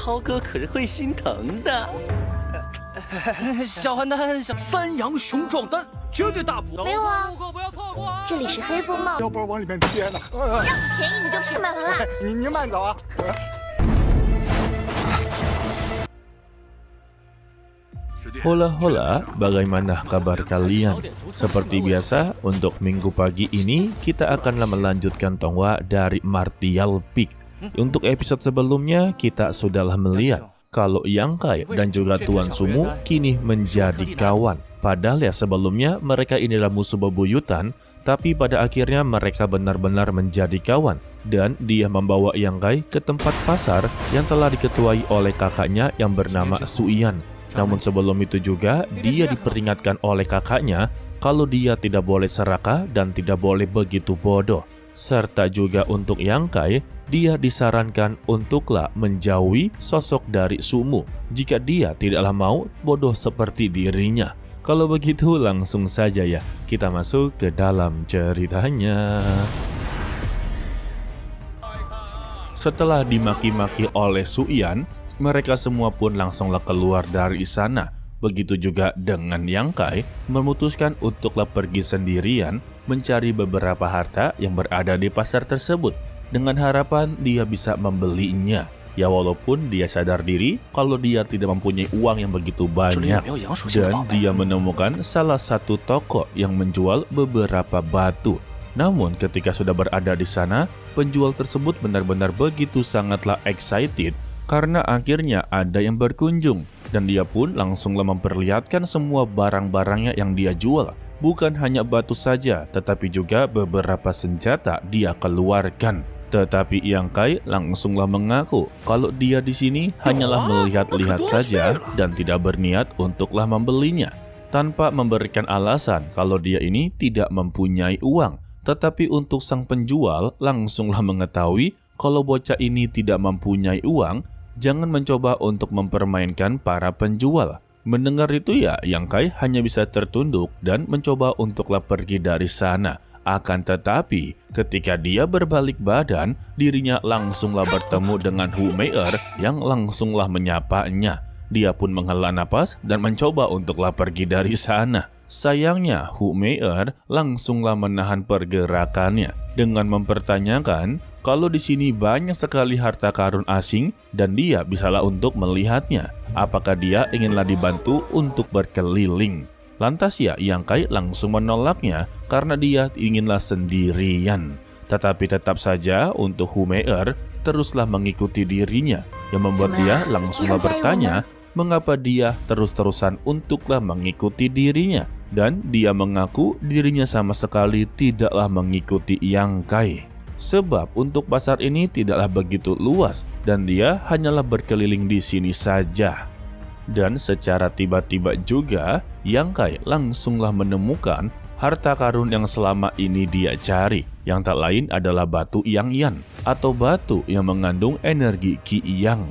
涛哥可是会心疼的。小邯郸，三阳雄壮丹，绝对大补。没有啊，不要错过啊！这里是黑风帽，腰包往里面贴呢。让你便宜你就便宜，买完了。您慢走啊。Hola, bagaimana kabar kalian? Seperti biasa, untuk minggu pagi ini kita akan melanjutkan tonggua dari Martial Peak. Untuk episode sebelumnya kita sudahlah melihat kalau Yang Kai dan juga Tuan Sumu kini menjadi kawan. Padahal ya sebelumnya mereka inilah musuh bebuyutan, tapi pada akhirnya mereka benar-benar menjadi kawan. Dan dia membawa Yang Kai ke tempat pasar yang telah diketuai oleh kakaknya yang bernama Suian. Namun sebelum itu juga dia diperingatkan oleh kakaknya kalau dia tidak boleh serakah dan tidak boleh begitu bodoh. Serta juga untuk Yang Kai, dia disarankan untuklah menjauhi sosok dari Sumu jika dia tidaklah mau bodoh seperti dirinya. Kalau begitu langsung saja ya kita masuk ke dalam ceritanya. Setelah dimaki-maki oleh Suian, mereka semua pun langsunglah keluar dari sana. Begitu juga dengan Yang Kai memutuskan untuklah pergi sendirian mencari beberapa harta yang berada di pasar tersebut dengan harapan dia bisa membelinya. Ya walaupun dia sadar diri kalau dia tidak mempunyai uang yang begitu banyak. Dan dia menemukan salah satu toko yang menjual beberapa batu. Namun ketika sudah berada di sana, penjual tersebut benar-benar begitu sangatlah excited karena akhirnya ada yang berkunjung. Dan dia pun langsunglah memperlihatkan semua barang-barangnya yang dia jual. Bukan hanya batu saja, tetapi juga beberapa senjata dia keluarkan. Tetapi Yang Kai langsunglah mengaku kalau dia di sini hanyalah melihat-lihat saja dan tidak berniat untuklah membelinya. Tanpa memberikan alasan kalau dia ini tidak mempunyai uang. Tetapi untuk sang penjual langsunglah mengetahui kalau bocah ini tidak mempunyai uang, jangan mencoba untuk mempermainkan para penjual. Mendengar itu ya, Yang Kai hanya bisa tertunduk dan mencoba untuklah pergi dari sana. Akan tetapi, ketika dia berbalik badan, dirinya langsunglah bertemu dengan Hu Meier yang langsunglah menyapanya. Dia pun menghela napas dan mencoba untuklah pergi dari sana. Sayangnya, Hu Meier langsunglah menahan pergerakannya dengan mempertanyakan kalau di sini banyak sekali harta karun asing dan dia bisalah untuk melihatnya. Apakah dia inginlah dibantu untuk berkeliling? Lantas ya, Yang Kai langsung menolaknya karena dia inginlah sendirian. Tetapi tetap saja untuk Hu Meier teruslah mengikuti dirinya yang membuat dia langsunglah bertanya mengapa dia terus-terusan untuklah mengikuti dirinya. Dan dia mengaku dirinya sama sekali tidaklah mengikuti Yang Kai. Sebab untuk pasar ini tidaklah begitu luas dan dia hanyalah berkeliling di sini saja. Dan secara tiba-tiba juga Yang Kai langsunglah menemukan harta karun yang selama ini dia cari. Yang tak lain adalah batu Yang Yan atau batu yang mengandung energi Qi Yang.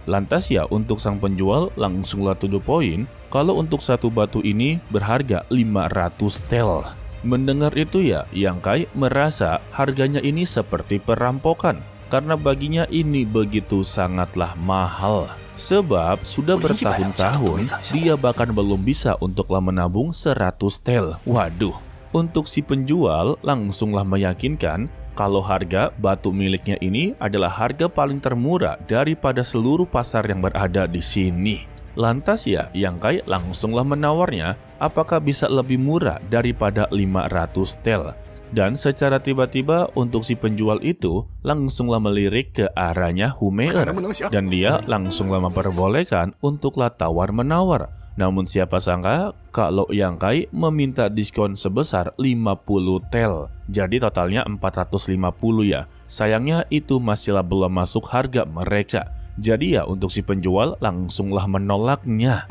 Lantas ya untuk sang penjual langsunglah to the point kalau untuk satu batu ini berharga 500 tel. Mendengar itu ya, Yang Kai merasa harganya ini seperti perampokan karena baginya ini begitu sangatlah mahal. Sebab sudah bertahun-tahun dia bahkan belum bisa untuklah menabung 100 tel. Waduh, untuk si penjual langsunglah meyakinkan kalau harga batu miliknya ini adalah harga paling termurah daripada seluruh pasar yang berada di sini. Lantas ya, Yang Kai langsunglah menawarnya apakah bisa lebih murah daripada 500 tel. Dan secara tiba-tiba untuk si penjual itu langsunglah melirik ke arahnya Hu Meier. Dan dia langsunglah memperbolehkan untuklah tawar-menawar. Namun siapa sangka kalau Yang Kai meminta diskon sebesar 50 tel. Jadi totalnya 450 ya. Sayangnya itu masihlah belum masuk harga mereka. Jadi ya untuk si penjual langsunglah menolaknya.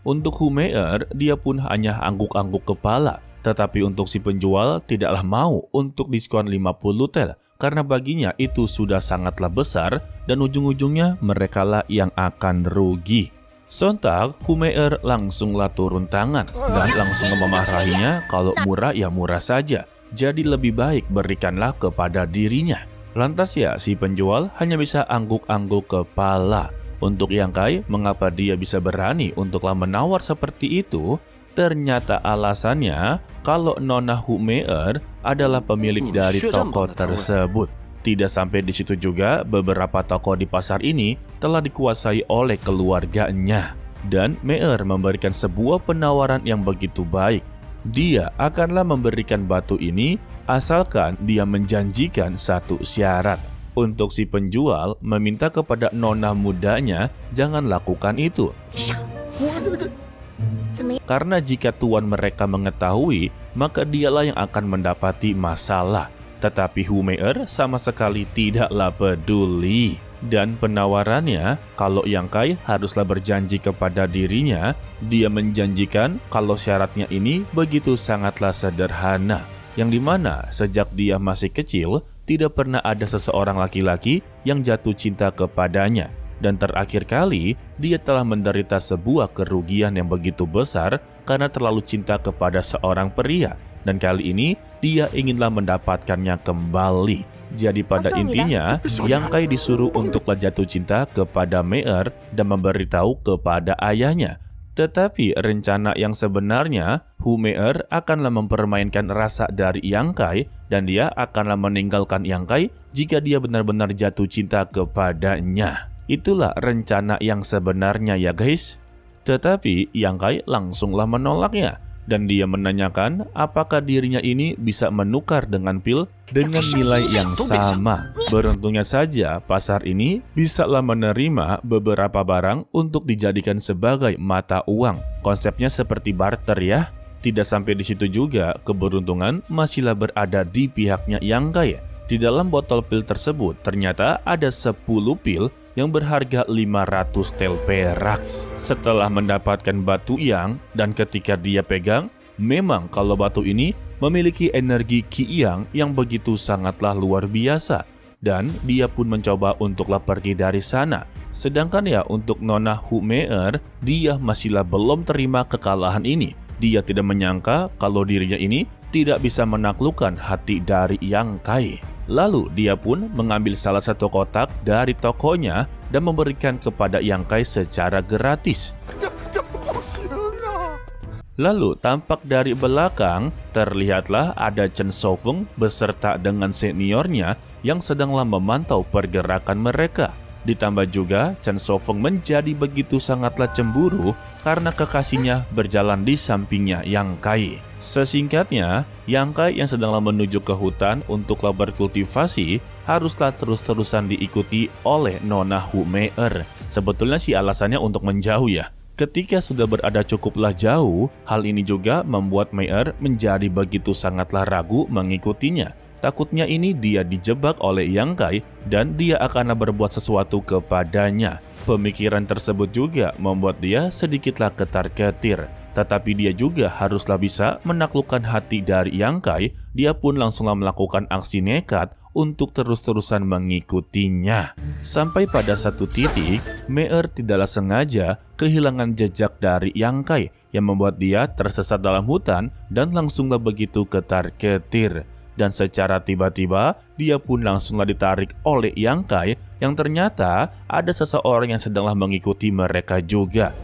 Untuk Hu Meier dia pun hanya angguk-angguk kepala. Tetapi untuk si penjual tidaklah mau untuk diskon 50 tel. Karena baginya itu sudah sangatlah besar dan ujung-ujungnya merekalah yang akan rugi. Sontak, Hu Meier langsunglah turun tangan dan langsung memarahinya kalau murah ya murah saja. Jadi lebih baik berikanlah kepada dirinya. Lantas ya si penjual hanya bisa angguk-angguk kepala. Untuk Yang Kai, mengapa dia bisa berani untuklah menawar seperti itu? Ternyata alasannya kalau Nona Humeer adalah pemilik dari toko tersebut. Tidak sampai di situ juga, beberapa toko di pasar ini telah dikuasai oleh keluarganya. Dan Meer memberikan sebuah penawaran yang begitu baik. Dia akanlah memberikan batu ini asalkan dia menjanjikan satu syarat. Untuk si penjual meminta kepada nona mudanya jangan lakukan itu. Karena jika tuan mereka mengetahui, maka dialah yang akan mendapati masalah. Tetapi Humeer sama sekali tidaklah peduli. Dan penawarannya, kalau Yang Kai haruslah berjanji kepada dirinya, dia menjanjikan kalau syaratnya ini begitu sangatlah sederhana. Yang dimana sejak dia masih kecil, tidak pernah ada seseorang laki-laki yang jatuh cinta kepadanya. Dan terakhir kali, dia telah menderita sebuah kerugian yang begitu besar karena terlalu cinta kepada seorang pria. Dan kali ini, dia inginlah mendapatkannya kembali. Jadi pada intinya, Yang Kai disuruh untuklah jatuh cinta kepada Meer dan memberitahu kepada ayahnya. Tetapi rencana yang sebenarnya, Humeer akanlah mempermainkan rasa dari Yang Kai dan dia akanlah meninggalkan Yang Kai jika dia benar-benar jatuh cinta kepadanya. Itulah rencana yang sebenarnya ya guys. Tetapi Yang Kai langsunglah menolaknya. Dan dia menanyakan apakah dirinya ini bisa menukar dengan pil dengan nilai yang sama. Beruntungnya saja pasar ini bisalah menerima beberapa barang untuk dijadikan sebagai mata uang. Konsepnya seperti barter ya. Tidak sampai di situ juga, keberuntungan masihlah berada di pihaknya Yang Kai. Di dalam botol pil tersebut ternyata ada 10 pil yang berharga 500 tel perak. Setelah mendapatkan batu yang dan ketika dia pegang, memang kalau batu ini memiliki energi Qi yang begitu sangatlah luar biasa. Dan dia pun mencoba untuklah pergi dari sana. Sedangkan ya untuk Nona Humeer, dia masihlah belum terima kekalahan ini. Dia tidak menyangka kalau dirinya ini tidak bisa menaklukkan hati dari Yang Kai. Lalu dia pun mengambil salah satu kotak dari tokonya dan memberikan kepada Yang Kai secara gratis. Lalu tampak dari belakang terlihatlah ada Chen Shaofeng beserta dengan seniornya yang sedanglah memantau pergerakan mereka. Ditambah juga Chen Shaofeng menjadi begitu sangatlah cemburu karena kekasihnya berjalan di sampingnya Yang Kai. Sesingkatnya, Yang Kai yang sedanglah menuju ke hutan untuklah berkultivasi haruslah terus-terusan diikuti oleh Nona Humeer. Sebetulnya sih alasannya untuk menjauh ya. Ketika sudah berada cukuplah jauh, hal ini juga membuat Meer menjadi begitu sangatlah ragu mengikutinya. Takutnya ini dia dijebak oleh Yang Kai dan dia akan berbuat sesuatu kepadanya. Pemikiran tersebut juga membuat dia sedikitlah ketar-ketir. Tetapi dia juga haruslah bisa menaklukkan hati dari Yang Kai. Dia pun langsunglah melakukan aksi nekat untuk terus-terusan mengikutinya. Sampai pada satu titik, Meer tidaklah sengaja kehilangan jejak dari Yang Kai yang membuat dia tersesat dalam hutan dan langsunglah begitu ketar-ketir. Dan secara tiba-tiba, dia pun langsunglah ditarik oleh Yang Kai yang ternyata ada seseorang yang sedanglah mengikuti mereka juga.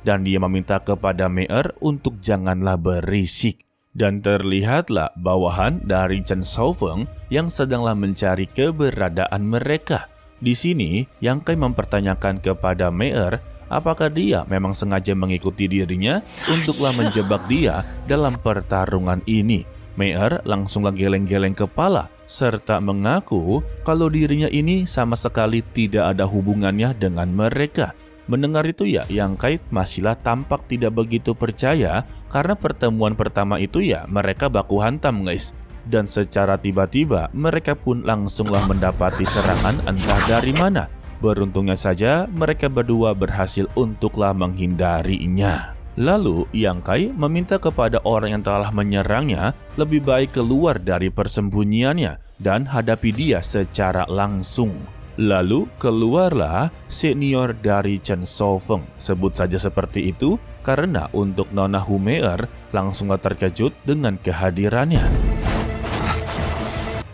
Dan dia meminta kepada Meer untuk janganlah berisik. Dan terlihatlah bawahan dari Chen Shaofeng yang sedanglah mencari keberadaan mereka. Di sini, Yang Kai mempertanyakan kepada Meer apakah dia memang sengaja mengikuti dirinya untuklah menjebak dia dalam pertarungan ini. Meer langsunglah geleng-geleng kepala serta mengaku kalau dirinya ini sama sekali tidak ada hubungannya dengan mereka. Mendengar itu ya, Yang Kai masihlah tampak tidak begitu percaya karena pertemuan pertama itu ya mereka baku hantam guys. Dan secara tiba-tiba mereka pun langsunglah mendapati serangan entah dari mana. Beruntungnya saja mereka berdua berhasil untuklah menghindarinya. Lalu Yang Kai meminta kepada orang yang telah menyerangnya lebih baik keluar dari persembunyiannya dan hadapi dia secara langsung. Lalu keluarlah senior dari Chen Shaofeng, sebut saja seperti itu karena untuk Nona Humeer langsunglah terkejut dengan kehadirannya.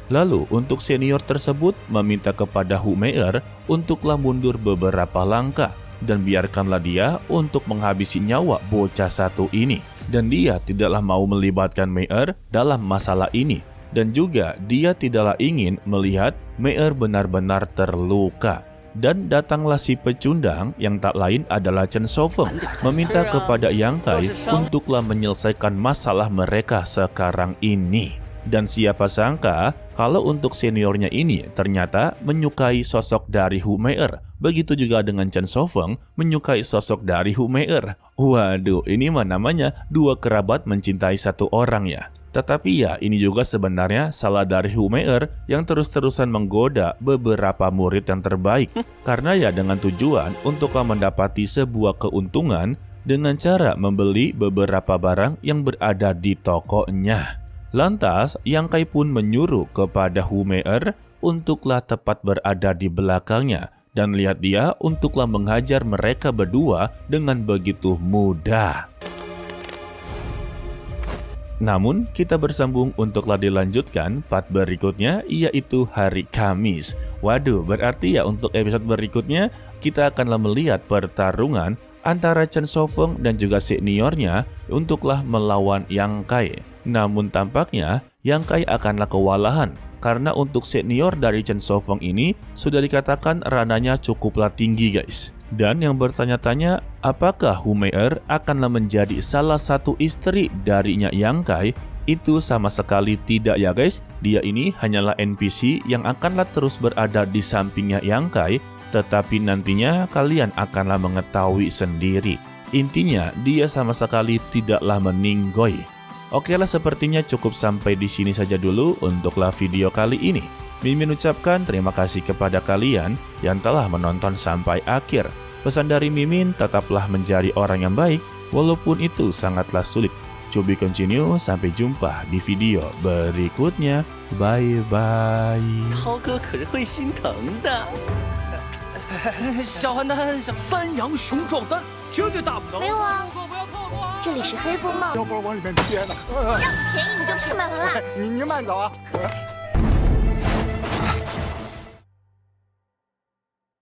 Lalu untuk senior tersebut meminta kepada Hu Mei'er untuklah mundur beberapa langkah dan biarkanlah dia untuk menghabisi nyawa bocah satu ini. Dan dia tidaklah mau melibatkan Mei'er dalam masalah ini. Dan juga dia tidaklah ingin melihat Mei'er benar-benar terluka. Dan datanglah si pecundang yang tak lain adalah Chen Shofeng meminta kepada Yang Kai untuklah menyelesaikan masalah mereka sekarang ini. Dan siapa sangka kalau untuk seniornya ini ternyata menyukai sosok dari Hu Mei'er. Begitu juga dengan Chen Shofeng menyukai sosok dari Hu Mei'er. Waduh, ini mah namanya dua kerabat mencintai satu orang ya. Tetapi ya ini juga sebenarnya salah dari Hu Mei'er yang terus-terusan menggoda beberapa murid yang terbaik. Karena ya dengan tujuan untuklah mendapati sebuah keuntungan dengan cara membeli beberapa barang yang berada di tokonya. Lantas Yang Kai pun menyuruh kepada Hu Mei'er untuklah tepat berada di belakangnya. Dan lihat dia untuklah menghajar mereka berdua dengan begitu mudah. Namun, kita bersambung untuklah dilanjutkan part berikutnya, yaitu hari Kamis. Waduh, berarti ya untuk episode berikutnya, kita akanlah melihat pertarungan antara Chen Shofeng dan juga seniornya untuklah melawan Yang Kai. Namun tampaknya, Yang Kai akanlah kewalahan, karena untuk senior dari Chen Shofeng ini sudah dikatakan rananya cukuplah tinggi guys. Dan yang bertanya-tanya, apakah Hu Mei'er akanlah menjadi salah satu istri darinya Yang Kai? Itu sama sekali tidak ya guys. Dia ini hanyalah NPC yang akanlah terus berada di sampingnya Yang Kai, tetapi nantinya kalian akanlah mengetahui sendiri. Intinya, dia sama sekali tidaklah meninggoy. Oke lah, sepertinya cukup sampai di sini saja dulu untuklah video kali ini. Mimin ucapkan terima kasih kepada kalian yang telah menonton sampai akhir. Pesan dari Mimin, tetaplah menjadi orang yang baik, walaupun itu sangatlah sulit. To be continue, sampai jumpa di video berikutnya. Bye-bye. 涛哥可是会心疼的。小邯郸，三阳雄壮丹，绝对大不了。没有啊，不要错过啊！这里是黑风帽，要不然往里面贴呢。让便宜你就骗满了啦。你慢走啊。